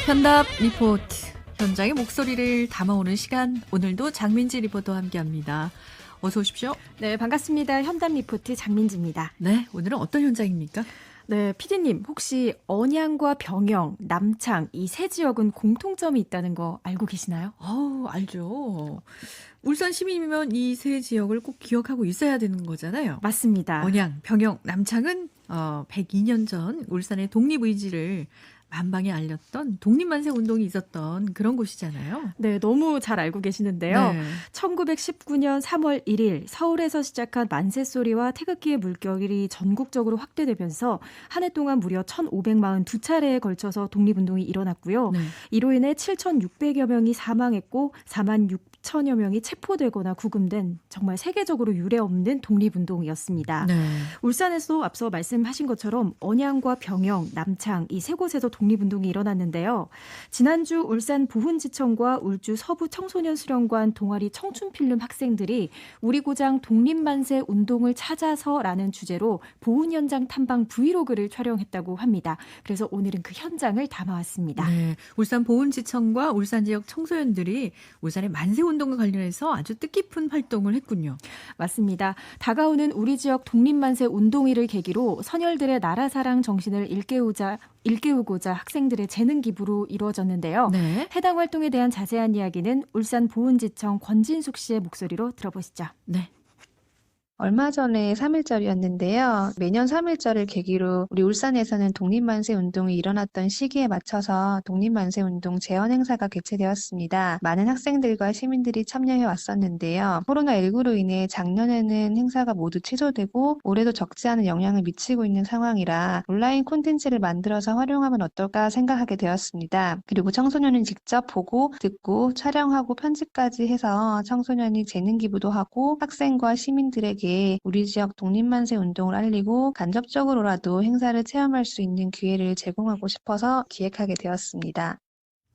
현답 리포트, 현장의 목소리를 담아오는 시간, 오늘도 장민지 리포터와 함께합니다. 어서 오십시오. 네, 반갑습니다. 현담 리포트 장민지입니다. 네, 오늘은 어떤 현장입니까? 네, PD님 혹시 언양과 병영, 남창 이 세 지역은 공통점이 있다는 거 알고 계시나요? 알죠. 울산 시민이면 이 세 지역을 꼭 기억하고 있어야 되는 거잖아요. 맞습니다. 언양, 병영, 남창은 102년 전 울산의 독립의지를 만방에 알렸던 독립만세 운동이 있었던 그런 곳이잖아요. 네, 너무 잘 알고 계시는데요. 네. 1919년 3월 1일 서울에서 시작한 만세소리와 태극기의 물결이 전국적으로 확대되면서 한 해 동안 무려 1,542차례에 걸쳐서 독립운동이 일어났고요. 네. 이로 인해 7,600여 명이 사망했고 46,000여 명이 체포되거나 구금된 정말 세계적으로 유례없는 독립운동이었습니다. 네. 울산에서 앞서 말씀하신 것처럼 언양과 병영, 남창 이 세 곳에서 독립운동이 일어났는데요. 지난주 울산 보훈지청과 울주 서부 청소년 수련관 동아리 청춘필름 학생들이 우리 고장 독립만세 운동을 찾아서라는 주제로 보훈 현장 탐방 브이로그를 촬영했다고 합니다. 그래서 오늘은 그 현장을 담아왔습니다. 네, 울산 보훈지청과 울산 지역 청소년들이 울산의 만세운동과 관련해서 아주 뜻깊은 활동을 했군요. 맞습니다. 다가오는 우리 지역 독립만세 운동일을 계기로 선열들의 나라사랑 정신을 일깨우고자 학생들의 재능 기부로 이루어졌는데요. 네. 해당 활동에 대한 자세한 이야기는 울산 보훈지청 권진숙 씨의 목소리로 들어보시죠. 네. 얼마 전에 3.1절이었는데요. 매년 3.1절을 계기로 우리 울산에서는 독립만세 운동이 일어났던 시기에 맞춰서 독립만세 운동 재현 행사가 개최되었습니다. 많은 학생들과 시민들이 참여해 왔었는데요. 코로나19로 인해 작년에는 행사가 모두 취소되고 올해도 적지 않은 영향을 미치고 있는 상황이라 온라인 콘텐츠를 만들어서 활용하면 어떨까 생각하게 되었습니다. 그리고 청소년은 직접 보고 듣고 촬영하고 편집까지 해서 청소년이 재능 기부도 하고 학생과 시민들에게 우리 지역 독립만세 운동을 알리고 간접적으로라도 행사를 체험할 수 있는 기회를 제공하고 싶어서 기획하게 되었습니다.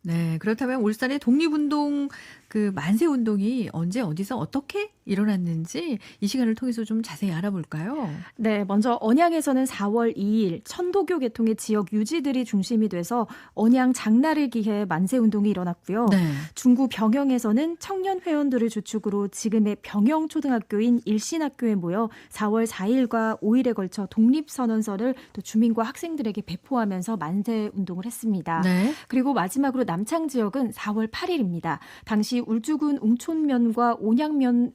네, 그렇다면 울산의 독립운동, 그 만세운동이 언제 어디서 어떻게 일어났는지 이 시간을 통해서 좀 자세히 알아볼까요? 네, 먼저 언양에서는 4월 2일 천도교 계통의 지역 유지들이 중심이 돼서 언양 장날을 기해 만세운동이 일어났고요. 네. 중구 병영에서는 청년 회원들을 주축으로 지금의 병영초등학교인 일신학교에 모여 4월 4일과 5일에 걸쳐 독립선언서를 또 주민과 학생들에게 배포하면서 만세운동을 했습니다. 네. 그리고 마지막으로 남창 지역은 4월 8일입니다. 당시 울주군 웅촌면과 온양면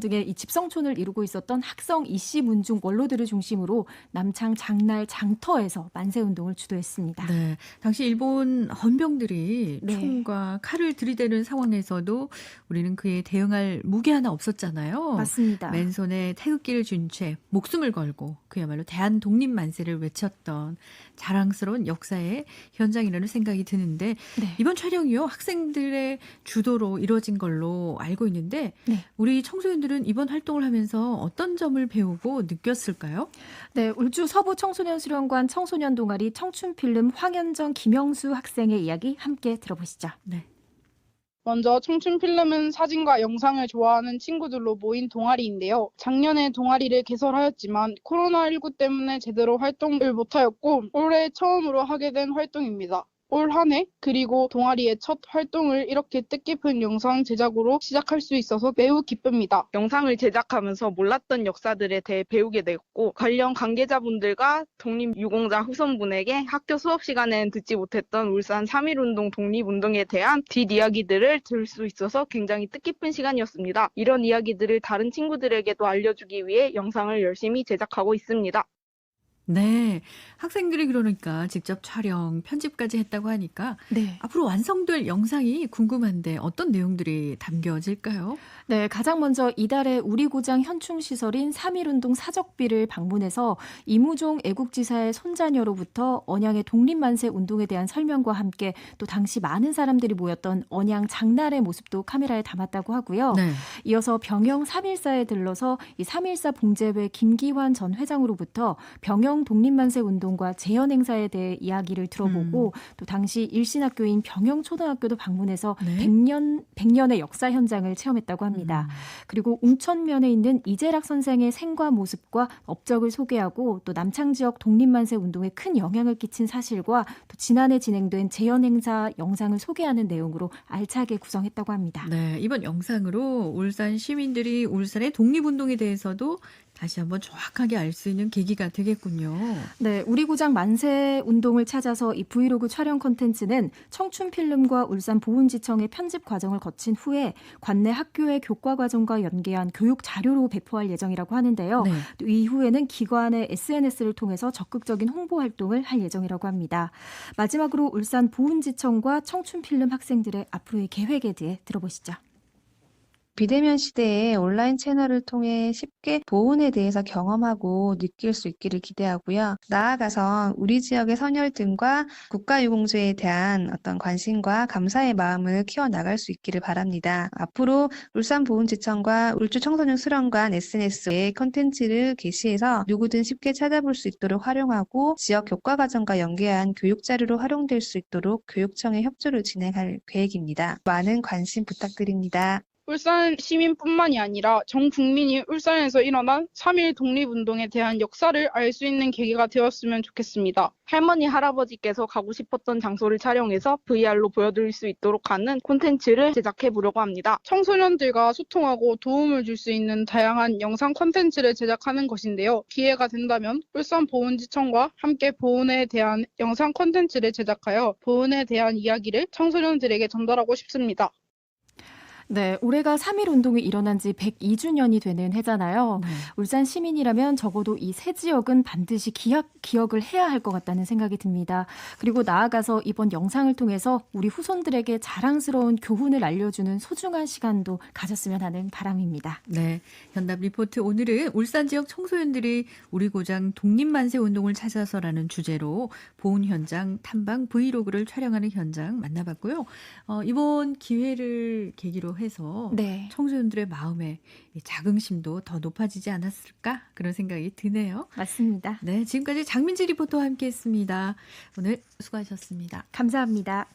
등의 이 집성촌을 이루고 있었던 학성 이씨 문중 원로들을 중심으로 남창 장날 장터에서 만세운동을 주도했습니다. 네. 당시 일본 헌병들이 네. 총과 칼을 들이대는 상황에서도 우리는 그에 대응할 무기 하나 없었잖아요. 맞습니다. 맨손에 태극기를 쥔 채 목숨을 걸고 그야말로 대한 독립 만세를 외쳤던 자랑스러운 역사의 현장이라는 생각이 드는데 네. 이번 촬영이요 학생들의 주도로 이루어진 걸로 알고 있는데 네. 우리 청소년들은 이번 활동을 하면서 어떤 점을 배우고 느꼈을까요? 네, 울주 서부 청소년 수련관 청소년 동아리 청춘필름 황현정 김영수 학생의 이야기 함께 들어보시죠. 네. 먼저 청춘필름은 사진과 영상을 좋아하는 친구들로 모인 동아리인데요. 작년에 동아리를 개설하였지만 코로나19 때문에 제대로 활동을 못하였고 올해 처음으로 하게 된 활동입니다. 올 한 해 그리고 동아리의 첫 활동을 이렇게 뜻깊은 영상 제작으로 시작할 수 있어서 매우 기쁩니다. 영상을 제작하면서 몰랐던 역사들에 대해 배우게 되었고 관련 관계자분들과 독립유공자 후손분에게 학교 수업 시간에는 듣지 못했던 울산 3.1운동 독립운동에 대한 뒷이야기들을 들을 수 있어서 굉장히 뜻깊은 시간이었습니다. 이런 이야기들을 다른 친구들에게도 알려주기 위해 영상을 열심히 제작하고 있습니다. 네. 학생들이 그러니까 직접 촬영, 편집까지 했다고 하니까 네. 앞으로 완성될 영상이 궁금한데 어떤 내용들이 담겨질까요? 네, 가장 먼저 이달에 우리 고장 현충시설인 3.1운동 사적비를 방문해서 이무종 애국지사의 손자녀로부터 언양의 독립만세 운동에 대한 설명과 함께 또 당시 많은 사람들이 모였던 언양 장날의 모습도 카메라에 담았다고 하고요. 네. 이어서 병영 3.14에 들러서 이 3.14 봉제회 김기환 전 회장으로부터 병영 병영 독립만세 운동과 재현 행사에 대해 이야기를 들어보고 또 당시 일신학교인 병영초등학교도 방문해서 네. 100년의 역사 현장을 체험했다고 합니다. 그리고 웅천면에 있는 이재락 선생의 생과 모습과 업적을 소개하고 또 남창 지역 독립만세 운동에 큰 영향을 끼친 사실과 또 지난해 진행된 재현 행사 영상을 소개하는 내용으로 알차게 구성했다고 합니다. 네, 이번 영상으로 울산 시민들이 울산의 독립운동에 대해서도 다시 한번 정확하게 알 수 있는 계기가 되겠군요. 네, 우리 고장 만세 운동을 찾아서 이 브이로그 촬영 콘텐츠는 청춘필름과 울산 보훈지청의 편집 과정을 거친 후에 관내 학교의 교과 과정과 연계한 교육 자료로 배포할 예정이라고 하는데요. 네. 또 이후에는 기관의 SNS를 통해서 적극적인 홍보 활동을 할 예정이라고 합니다. 마지막으로 울산 보훈지청과 청춘필름 학생들의 앞으로의 계획에 대해 들어보시죠. 비대면 시대에 온라인 채널을 통해 쉽게 보훈에 대해서 경험하고 느낄 수 있기를 기대하고요. 나아가서 우리 지역의 선열등과 국가유공주에 대한 어떤 관심과 감사의 마음을 키워나갈 수 있기를 바랍니다. 앞으로 울산보훈지청과 울주청소년수련관 SNS에 콘텐츠를 게시해서 누구든 쉽게 찾아볼 수 있도록 활용하고 지역 교과과정과 연계한 교육자료로 활용될 수 있도록 교육청의 협조를 진행할 계획입니다. 많은 관심 부탁드립니다. 울산 시민뿐만이 아니라 전 국민이 울산에서 일어난 3.1 독립운동에 대한 역사를 알 수 있는 계기가 되었으면 좋겠습니다. 할머니, 할아버지께서 가고 싶었던 장소를 촬영해서 VR로 보여드릴 수 있도록 하는 콘텐츠를 제작해보려고 합니다. 청소년들과 소통하고 도움을 줄 수 있는 다양한 영상 콘텐츠를 제작하는 것인데요. 기회가 된다면 울산보훈지청과 함께 보훈에 대한 영상 콘텐츠를 제작하여 보훈에 대한 이야기를 청소년들에게 전달하고 싶습니다. 네, 올해가 3.1 운동이 일어난 지 102주년이 되는 해잖아요. 네. 울산 시민이라면 적어도 이 세 지역은 반드시 기억을 해야 할 것 같다는 생각이 듭니다. 그리고 나아가서 이번 영상을 통해서 우리 후손들에게 자랑스러운 교훈을 알려주는 소중한 시간도 가졌으면 하는 바람입니다. 네, 현답 리포트 오늘은 울산 지역 청소년들이 우리 고장 독립만세 운동을 찾아서라는 주제로 보훈 현장 탐방 브이로그를 촬영하는 현장 만나봤고요. 이번 기회를 계기로 해서 네. 청소년들의 마음에 이 자긍심도 더 높아지지 않았을까 그런 생각이 드네요. 맞습니다. 네, 지금까지 장민지 리포터와 함께했습니다. 오늘 수고하셨습니다. 감사합니다.